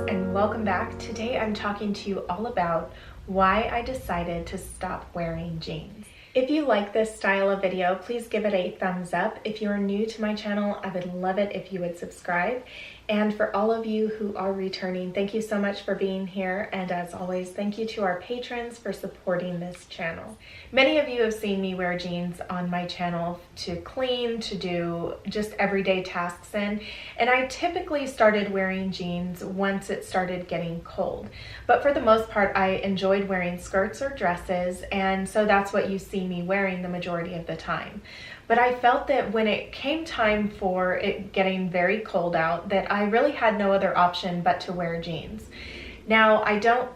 and welcome back. Today I'm talking to you all about why I decided to stop wearing jeans. If you like this style of video, please give it a thumbs up. If you're new to my channel, I would love it if you would subscribe. And for all of you who are returning, thank you so much for being here. And as always, thank you to our patrons for supporting this channel. Many of you have seen me wear jeans on my channel to clean, to do just everyday tasks in. And I typically started wearing jeans once it started getting cold. But for the most part, I enjoyed wearing skirts or dresses. And so that's what you see me wearing the majority of the time. But I felt that when it came time for it getting very cold out, that I really had no other option but to wear jeans. Now, I don't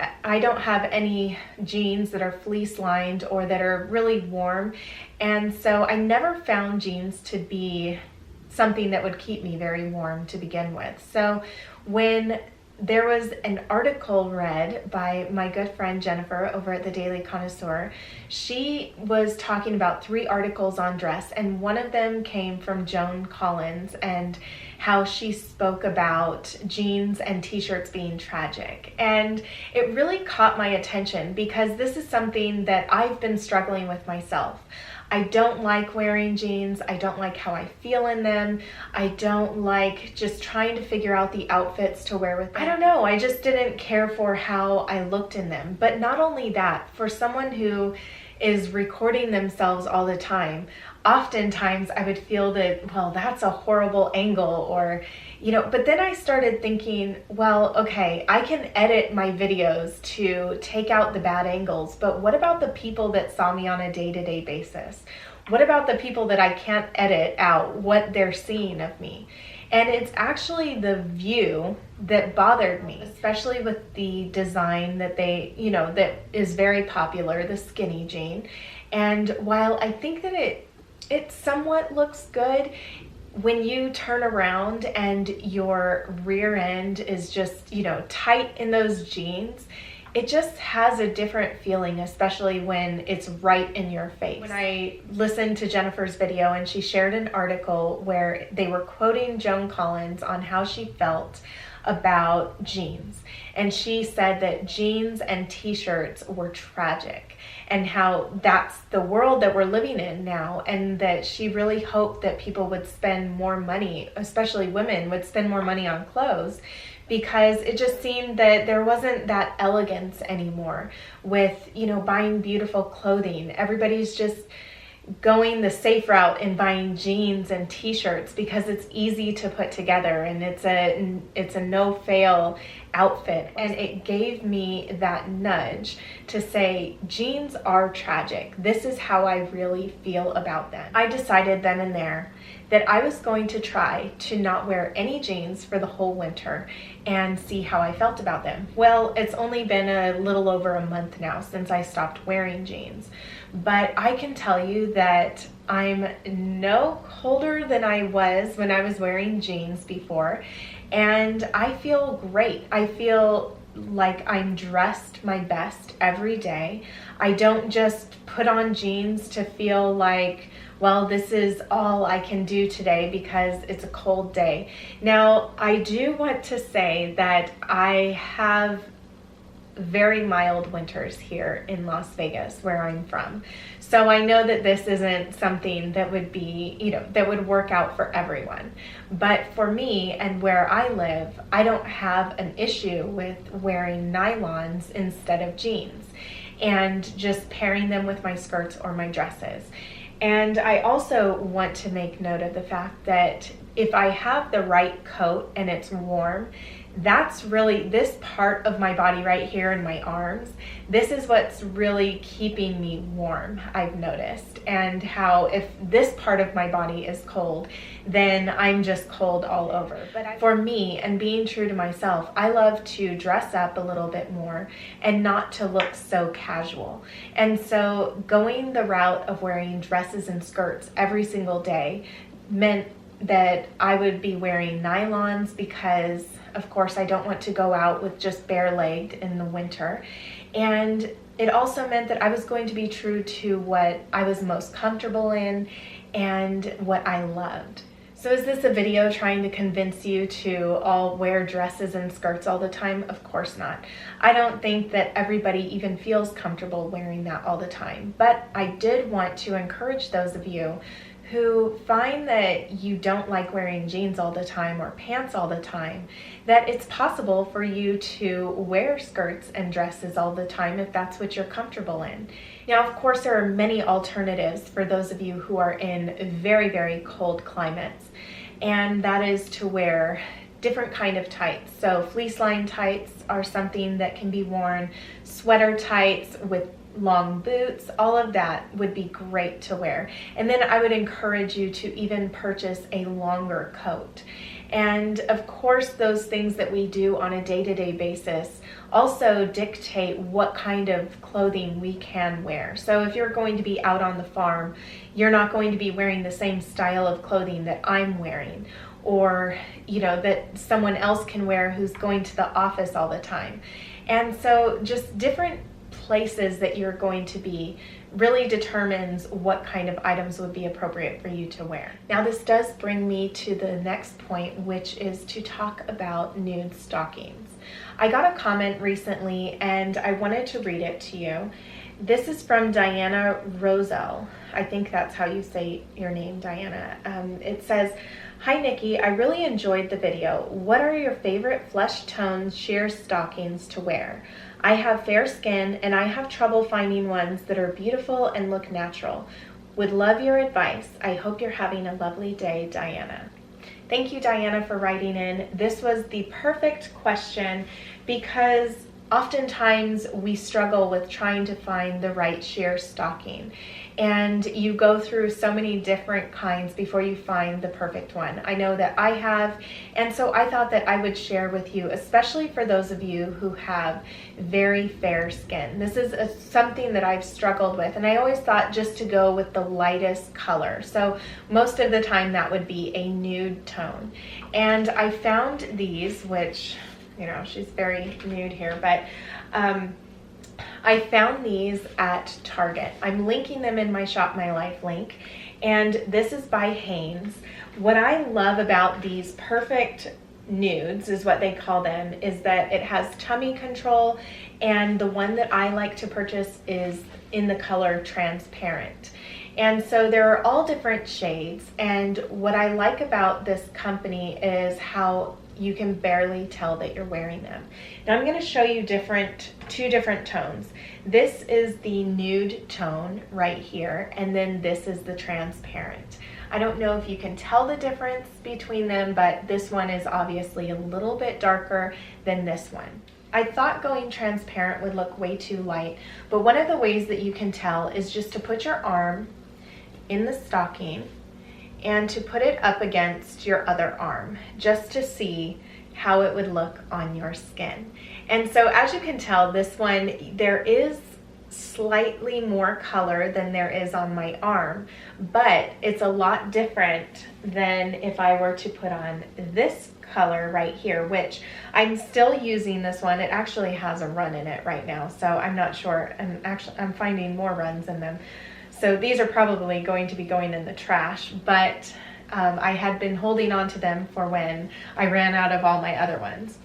have any jeans that are fleece lined or that are really warm. And so I never found jeans to be something that would keep me very warm to begin with. So when there was an article read by my good friend Jennifer over at the Daily Connoisseur. She was talking about 3 articles on dress, and one of them came from Joan Collins and how she spoke about jeans and t-shirts being tragic. And it really caught my attention because this is something that I've been struggling with myself. I don't like wearing jeans. I don't like how I feel in them. I don't like just trying to figure out the outfits to wear with them. I don't know, I just didn't care for how I looked in them. But not only that, for someone who is recording themselves all the time, oftentimes I would feel that, well, that's a horrible angle, or, but then I started thinking, well, okay, I can edit my videos to take out the bad angles, but what about the people that saw me on a day-to-day basis? What about the people that I can't edit out what they're seeing of me? And it's actually the view that bothered me, especially with the design that that is very popular, the skinny jean. And while I think that it somewhat looks good, when you turn around and your rear end is just, tight in those jeans, it just has a different feeling, especially when it's right in your face. When I listened to Jennifer's video and she shared an article where they were quoting Joan Collins on how she felt about jeans. And she said that jeans and t-shirts were tragic and how that's the world that we're living in now, and that she really hoped that people would spend more money, especially women, would spend more money on clothes, because it just seemed that there wasn't that elegance anymore with, buying beautiful clothing. Everybody's just going the safe route and buying jeans and t-shirts because it's easy to put together and it's a no-fail outfit. And it gave me that nudge to say, jeans are tragic. This is how I really feel about them. I decided then and there that I was going to try to not wear any jeans for the whole winter and see how I felt about them. Well, it's only been a little over a month now since I stopped wearing jeans, but I can tell you that I'm no colder than I was when I was wearing jeans before, and I feel great. I feel like I'm dressed my best every day. I don't just put on jeans to feel like, well, this is all I can do today because it's a cold day. Now, I do want to say that I have very mild winters here in Las Vegas, where I'm from. So I know that this isn't something that would be, that would work out for everyone. But for me and where I live, I don't have an issue with wearing nylons instead of jeans and just pairing them with my skirts or my dresses. And I also want to make note of the fact that if I have the right coat and it's warm, that's really this part of my body right here in my arms. This is what's really keeping me warm, I've noticed. And how if this part of my body is cold, then I'm just cold all over. But for me, and being true to myself, I love to dress up a little bit more and not to look so casual. And so going the route of wearing dresses and skirts every single day meant that I would be wearing nylons because, of course, I don't want to go out with just bare-legged in the winter. And it also meant that I was going to be true to what I was most comfortable in and what I loved. So is this a video trying to convince you to all wear dresses and skirts all the time? Of course not. I don't think that everybody even feels comfortable wearing that all the time, but I did want to encourage those of you who find that you don't like wearing jeans all the time or pants all the time, that it's possible for you to wear skirts and dresses all the time if that's what you're comfortable in. Now, of course, there are many alternatives for those of you who are in very, very cold climates, and that is to wear different kind of tights. So fleece line tights are something that can be worn, sweater tights with long boots, all of that would be great to wear. And then I would encourage you to even purchase a longer coat. And of course, those things that we do on a day-to-day basis also dictate what kind of clothing we can wear. So if you're going to be out on the farm, you're not going to be wearing the same style of clothing that I'm wearing, or that someone else can wear who's going to the office all the time. And so just different places that you're going to be really determines what kind of items would be appropriate for you to wear. Now, this does bring me to the next point, which is to talk about nude stockings. I got a comment recently and I wanted to read it to you. This is from Diana Roselle. I think that's how you say your name, Diana. It says, "Hi Nikki, I really enjoyed the video. What are your favorite flesh tone sheer stockings to wear? I have fair skin and I have trouble finding ones that are beautiful and look natural. Would love your advice. I hope you're having a lovely day, Diana." Thank you, Diana, for writing in. This was the perfect question because oftentimes we struggle with trying to find the right sheer stocking, and you go through so many different kinds before you find the perfect one. I know that I have, and so I thought that I would share with you, especially for those of you who have very fair skin. This is something that I've struggled with, and I always thought just to go with the lightest color. So most of the time that would be a nude tone. And I found these, which, she's very nude here, but I found these at Target. I'm linking them in my Shop My Life link, and this is by Hanes. What I love about these perfect nudes, is what they call them, is that it has tummy control, and the one that I like to purchase is in the color transparent. And so there are all different shades, and what I like about this company is how you can barely tell that you're wearing them. Now I'm going to show you two different tones. This is the nude tone right here, and then this is the transparent. I don't know if you can tell the difference between them, but this one is obviously a little bit darker than this one. I thought going transparent would look way too light, but one of the ways that you can tell is just to put your arm in the stocking and to put it up against your other arm, just to see how it would look on your skin. And so as you can tell, this one, there is slightly more color than there is on my arm, but it's a lot different than if I were to put on this color right here, which I'm still using this one. It actually has a run in it right now, so I'm not sure. I'm finding more runs in them. So these are probably going to be going in the trash, but I had been holding on to them for when I ran out of all my other ones.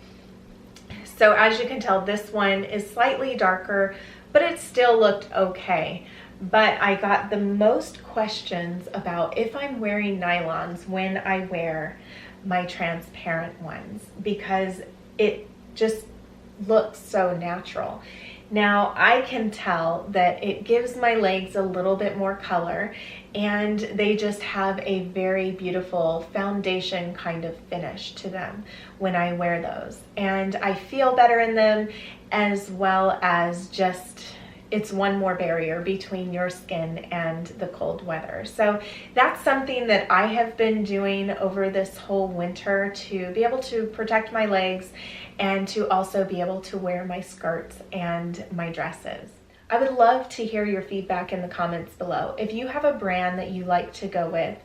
So as you can tell, this one is slightly darker, but it still looked okay. But I got the most questions about if I'm wearing nylons when I wear my transparent ones, because it just looks so natural. Now I can tell that it gives my legs a little bit more color, and they just have a very beautiful foundation kind of finish to them when I wear those. And I feel better in them, as well as just it's one more barrier between your skin and the cold weather. So that's something that I have been doing over this whole winter to be able to protect my legs and to also be able to wear my skirts and my dresses. I would love to hear your feedback in the comments below. If you have a brand that you like to go with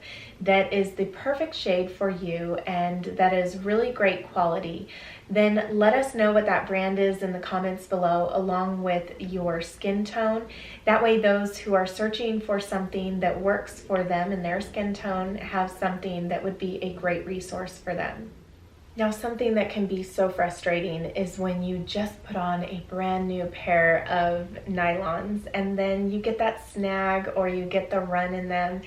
that is the perfect shade for you and that is really great quality, then let us know what that brand is in the comments below, along with your skin tone. That way those who are searching for something that works for them and their skin tone have something that would be a great resource for them. Now, something that can be so frustrating is when you just put on a brand new pair of nylons and then you get that snag or you get the run in them.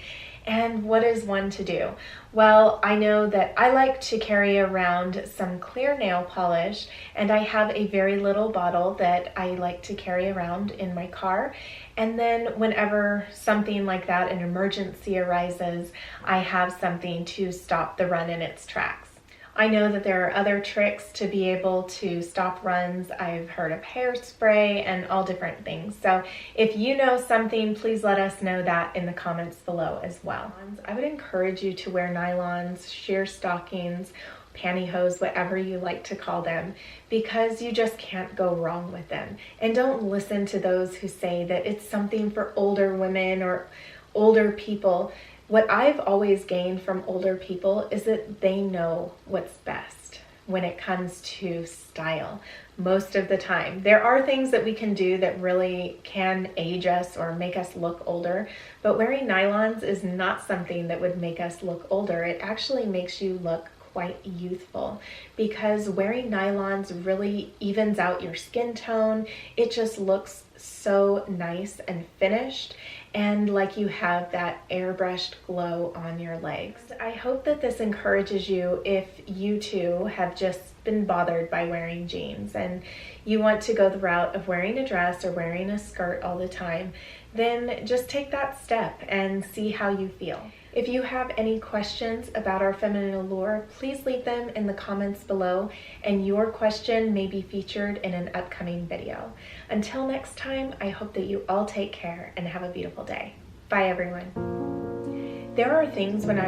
And what is one to do? Well, I know that I like to carry around some clear nail polish, and I have a very little bottle that I like to carry around in my car. And then whenever something like that, an emergency arises, I have something to stop the run in its tracks. I know that there are other tricks to be able to stop runs. I've heard of hairspray and all different things. So if you know something, please let us know that in the comments below as well. I would encourage you to wear nylons, sheer stockings, pantyhose, whatever you like to call them, because you just can't go wrong with them. And don't listen to those who say that it's something for older women or older people. What I've always gained from older people is that they know what's best when it comes to style most of the time. There are things that we can do that really can age us or make us look older, but wearing nylons is not something that would make us look older. It actually makes you look quite youthful, because wearing nylons really evens out your skin tone. It just looks so nice and finished, and like you have that airbrushed glow on your legs. I hope that this encourages you if you too have just been bothered by wearing jeans and you want to go the route of wearing a dress or wearing a skirt all the time. Then just take that step and see how you feel. If you have any questions about our feminine allure, please leave them in the comments below, and your question may be featured in an upcoming video. Until next time, I hope that you all take care and have a beautiful day. Bye, everyone. There are things when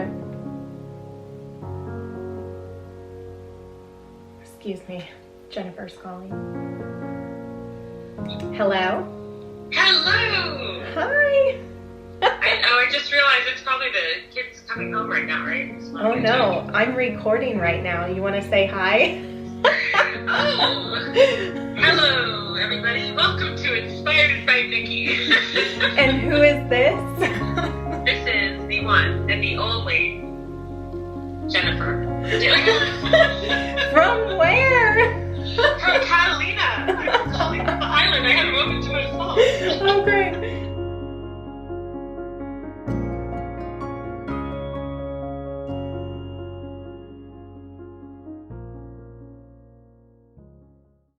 excuse me, Jennifer's calling. Hello? Hello! Hi! I just realized it's probably the kids coming home right now, right? Oh no, I'm recording right now. You want to say hi? Oh! Hello, everybody. Welcome to Inspired by Nikki. And who